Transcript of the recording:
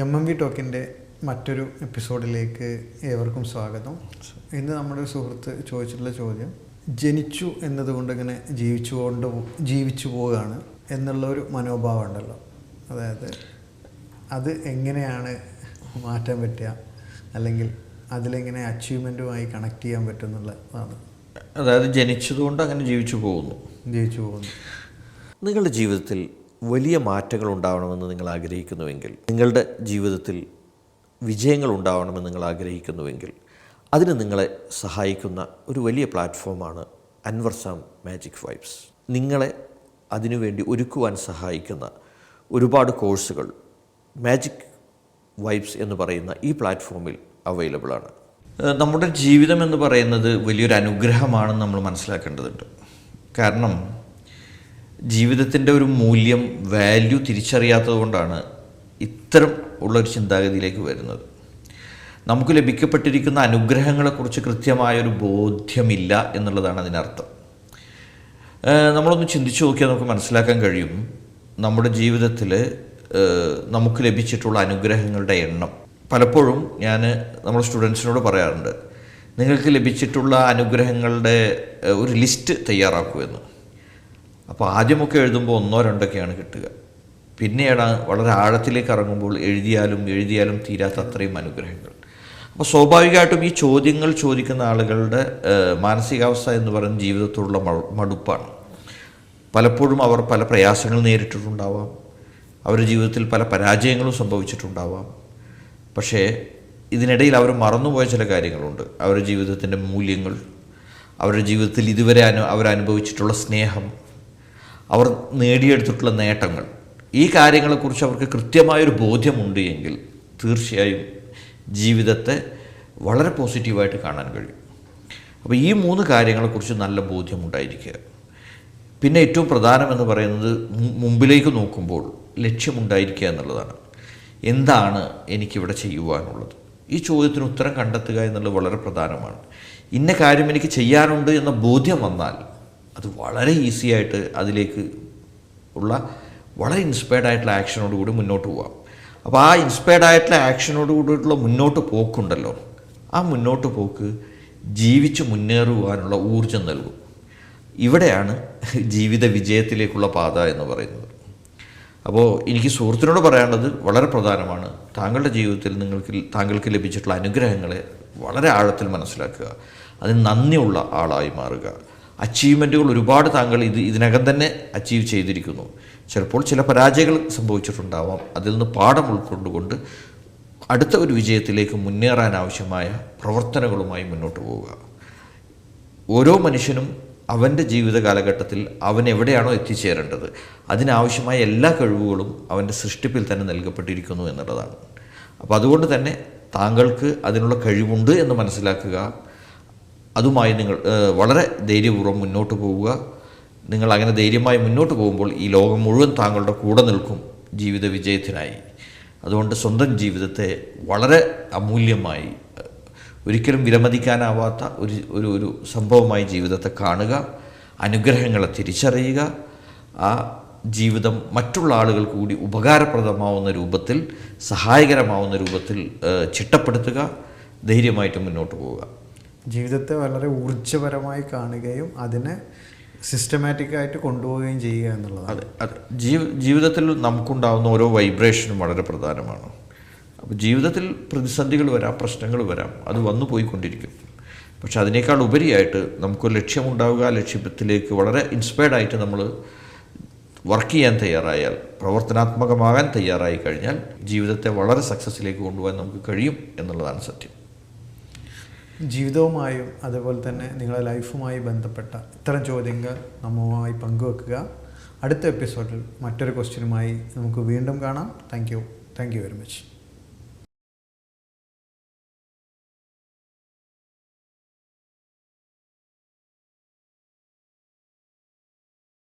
MMV ടോക്കിൻ്റെ മറ്റൊരു എപ്പിസോഡിലേക്ക് ഏവർക്കും സ്വാഗതം. ഇന്ന് നമ്മുടെ സുഹൃത്ത് ചോദിച്ചിട്ടുള്ള ചോദ്യം, ജനിച്ചു എന്നതുകൊണ്ട് ഇങ്ങനെ ജീവിച്ചു പോവുകയാണ് എന്നുള്ള ഒരു മനോഭാവം ഉണ്ടല്ലോ, അതായത് അത് എങ്ങനെയാണ് മാറ്റാൻ പറ്റുക, അല്ലെങ്കിൽ അതിലെങ്ങനെ അച്ചീവ്മെൻറ്റുമായി കണക്ട് ചെയ്യാൻ പറ്റും എന്നുള്ളതാണ്. അതായത് ജനിച്ചതുകൊണ്ട് അങ്ങനെ ജീവിച്ചു പോകുന്നു. നിങ്ങളുടെ ജീവിതത്തിൽ വലിയ മാറ്റങ്ങൾ ഉണ്ടാവണമെന്ന് നിങ്ങൾ ആഗ്രഹിക്കുന്നുവെങ്കിൽ, നിങ്ങളുടെ ജീവിതത്തിൽ വിജയങ്ങൾ ഉണ്ടാവണമെന്ന് നിങ്ങൾ ആഗ്രഹിക്കുന്നുവെങ്കിൽ, അതിന് നിങ്ങളെ സഹായിക്കുന്ന ഒരു വലിയ പ്ലാറ്റ്ഫോമാണ് അൻവർസാം മാജിക് വൈബ്സ്. നിങ്ങളെ അതിനുവേണ്ടി ഒരുക്കുവാൻ സഹായിക്കുന്ന ഒരുപാട് കോഴ്സുകൾ മാജിക് വൈബ്സ് എന്ന് പറയുന്ന ഈ പ്ലാറ്റ്ഫോമിൽ അവൈലബിൾ ആണ്. നമ്മുടെ ജീവിതം എന്ന് പറയുന്നത് വലിയൊരു അനുഗ്രഹമാണെന്ന് നമ്മൾ മനസ്സിലാക്കേണ്ടതുണ്ട്. കാരണം ജീവിതത്തിൻ്റെ ഒരു മൂല്യം, വാല്യൂ തിരിച്ചറിയാത്തത് കൊണ്ടാണ് ഇത്തരം ഉള്ളൊരു ചിന്താഗതിയിലേക്ക് വരുന്നത്. നമുക്ക് ലഭിക്കപ്പെട്ടിരിക്കുന്ന അനുഗ്രഹങ്ങളെക്കുറിച്ച് കൃത്യമായൊരു ബോധ്യമില്ല എന്നുള്ളതാണ് അതിനർത്ഥം. നമ്മളൊന്ന് ചിന്തിച്ചു നോക്കിയാൽ നമുക്ക് മനസ്സിലാക്കാൻ കഴിയും, നമ്മുടെ ജീവിതത്തിൽ നമുക്ക് ലഭിച്ചിട്ടുള്ള അനുഗ്രഹങ്ങളുടെ എണ്ണം. പലപ്പോഴും ഞാൻ നമ്മുടെ സ്റ്റുഡൻസിനോട് പറയാറുണ്ട്, നിങ്ങൾക്ക് ലഭിച്ചിട്ടുള്ള അനുഗ്രഹങ്ങളുടെ ഒരു ലിസ്റ്റ് തയ്യാറാക്കുമെന്ന്. അപ്പോൾ ആദ്യമൊക്കെ എഴുതുമ്പോൾ 1-2 കിട്ടുക. പിന്നെയാണ് വളരെ ആഴത്തിലേക്ക് ഇറങ്ങുമ്പോൾ എഴുതിയാലും തീരാത്ത അത്രയും അനുഗ്രഹങ്ങൾ. അപ്പോൾ സ്വാഭാവികമായിട്ടും ഈ ചോദ്യങ്ങൾ ചോദിക്കുന്ന ആളുകളുടെ മാനസികാവസ്ഥ എന്ന് പറയുന്ന ജീവിതത്തോടുള്ള മടുപ്പാണ്. പലപ്പോഴും അവർ പല പ്രയാസങ്ങൾ നേരിട്ടിട്ടുണ്ടാവാം, അവരുടെ ജീവിതത്തിൽ പല പരാജയങ്ങളും സംഭവിച്ചിട്ടുണ്ടാവാം. പക്ഷേ ഇതിനിടയിൽ അവർ മറന്നുപോയ ചില കാര്യങ്ങളുണ്ട്. അവരുടെ ജീവിതത്തിൻ്റെ മൂല്യങ്ങൾ, അവരുടെ ജീവിതത്തിൽ ഇതുവരെ അവരനുഭവിച്ചിട്ടുള്ള സ്നേഹം, അവർ നേടിയെടുത്തിട്ടുള്ള നേട്ടങ്ങൾ, ഈ കാര്യങ്ങളെക്കുറിച്ച് അവർക്ക് കൃത്യമായൊരു ബോധ്യമുണ്ട് എങ്കിൽ തീർച്ചയായും ജീവിതത്തെ വളരെ പോസിറ്റീവായിട്ട് കാണാൻ കഴിയും. അപ്പോൾ ഈ 3 കാര്യങ്ങളെക്കുറിച്ച് നല്ല ബോധ്യമുണ്ടായിരിക്കുക. പിന്നെ ഏറ്റവും പ്രധാനമെന്ന് പറയുന്നത് മുമ്പിലേക്ക് നോക്കുമ്പോൾ ലക്ഷ്യമുണ്ടായിരിക്കുക എന്നുള്ളതാണ്. എന്താണ് എനിക്കിവിടെ ചെയ്യുവാനുള്ളത്? ഈ ചോദ്യത്തിന് ഉത്തരം കണ്ടെത്തുക എന്നുള്ളത് വളരെ പ്രധാനമാണ്. ഇന്ന കാര്യം എനിക്ക് ചെയ്യാനുണ്ട് എന്ന ബോധ്യം വന്നാൽ അത് വളരെ ഈസി ആയിട്ട് അതിലേക്ക് ഉള്ള വളരെ ഇൻസ്പയർഡ് ആയിട്ടുള്ള ആക്ഷനോട് കൂടി മുന്നോട്ട് പോകാം. അപ്പോൾ ആ ഇൻസ്പയർഡ് ആയിട്ടുള്ള ആക്ഷനോട് കൂടിയിട്ടുള്ള മുന്നോട്ട് പോക്കുണ്ടല്ലോ, ആ മുന്നോട്ട് പോക്ക് ജീവിച്ച് മുന്നേറുവാനുള്ള ഊർജം നൽകും. ഇവിടെയാണ് ജീവിത വിജയത്തിലേക്കുള്ള പാത എന്ന് പറയുന്നത്. അപ്പോൾ എനിക്ക് സുഹൃത്തിനോട് പറയാനുള്ളത് വളരെ പ്രധാനമാണ്. താങ്കളുടെ ജീവിതത്തിൽ താങ്കൾക്ക് ലഭിച്ചിട്ടുള്ള അനുഗ്രഹങ്ങളെ വളരെ ആഴത്തിൽ മനസ്സിലാക്കുക, അതിന് നന്ദിയുള്ള ആളായി മാറുക. അച്ചീവ്മെൻറ്റുകൾ ഒരുപാട് താങ്കൾ ഇതിനകം തന്നെ അച്ചീവ് ചെയ്തിരിക്കുന്നു. ചിലപ്പോൾ ചില പരാജയങ്ങൾ സംഭവിച്ചിട്ടുണ്ടാവാം. അതിൽ നിന്ന് പാഠം ഉൾക്കൊണ്ടുകൊണ്ട് അടുത്ത ഒരു വിജയത്തിലേക്ക് മുന്നേറാനാവശ്യമായ പ്രവർത്തനങ്ങളുമായി മുന്നോട്ട് പോവുക. ഓരോ മനുഷ്യനും അവൻ്റെ ജീവിത കാലഘട്ടത്തിൽ അവൻ എവിടെയാണോ എത്തിച്ചേരേണ്ടത് അതിനാവശ്യമായ എല്ലാ കഴിവുകളും അവൻ്റെ സൃഷ്ടിപ്പിൽ തന്നെ നൽകപ്പെട്ടിരിക്കുന്നു എന്നുള്ളതാണ്. അപ്പോൾ അതുകൊണ്ട് തന്നെ താങ്കൾക്ക് അതിനുള്ള കഴിവുണ്ട് എന്ന് മനസ്സിലാക്കുക. അതുമായി നിങ്ങൾ വളരെ ധൈര്യപൂർവ്വം മുന്നോട്ട് പോവുക. നിങ്ങൾ അങ്ങനെ ധൈര്യമായി മുന്നോട്ട് പോകുമ്പോൾ ഈ ലോകം മുഴുവൻ താങ്കളുടെ കൂടെ നിൽക്കും ജീവിത വിജയത്തിനായി. അതുകൊണ്ട് സ്വന്തം ജീവിതത്തെ വളരെ അമൂല്യമായി, ഒരിക്കലും വിലമതിക്കാനാവാത്ത ഒരു സംഭവമായി ജീവിതത്തെ കാണുക, അനുഗ്രഹങ്ങളെ തിരിച്ചറിയുക, ആ ജീവിതം മറ്റുള്ള ആളുകൾക്ക് കൂടി ഉപകാരപ്രദമാവുന്ന രൂപത്തിൽ, സഹായകരമാവുന്ന രൂപത്തിൽ ചിട്ടപ്പെടുത്തുക, ധൈര്യമായിട്ട് മുന്നോട്ട് പോവുക. ജീവിതത്തെ വളരെ ഊർജ്ജപരമായി കാണുകയും അതിനെ സിസ്റ്റമാറ്റിക്കായിട്ട് കൊണ്ടുപോവുകയും ചെയ്യുക എന്നുള്ളതാണ്. അതെ, ജീവിതത്തിൽ നമുക്കുണ്ടാകുന്ന ഓരോ വൈബ്രേഷനും വളരെ പ്രധാനമാണ്. അപ്പോൾ ജീവിതത്തിൽ പ്രതിസന്ധികൾ വരാം, പ്രശ്നങ്ങൾ വരാം, അത് വന്നു പോയിക്കൊണ്ടിരിക്കും. പക്ഷെ അതിനേക്കാൾ ഉപരിയായിട്ട് നമുക്കൊരു ലക്ഷ്യമുണ്ടാവുക, ലക്ഷ്യത്തിലേക്ക് വളരെ ഇൻസ്പയർഡ് ആയിട്ട് നമ്മൾ വർക്ക് ചെയ്യാൻ തയ്യാറായാൽ, പ്രവർത്തനാത്മകമാകാൻ തയ്യാറായി കഴിഞ്ഞാൽ ജീവിതത്തെ വളരെ സക്സസ്സിലേക്ക് കൊണ്ടുപോകാൻ നമുക്ക് കഴിയും എന്നുള്ളതാണ് സത്യം. ജീവിതവുമായും അതുപോലെ തന്നെ നിങ്ങളുടെ ലൈഫുമായി ബന്ധപ്പെട്ട ഇത്തരം ചോദ്യങ്ങൾ നമ്മളുമായി പങ്കുവെക്കുക. അടുത്ത എപ്പിസോഡിൽ മറ്റൊരു ക്വസ്റ്റ്യനുമായി നമുക്ക് വീണ്ടും കാണാം. Thank you very much.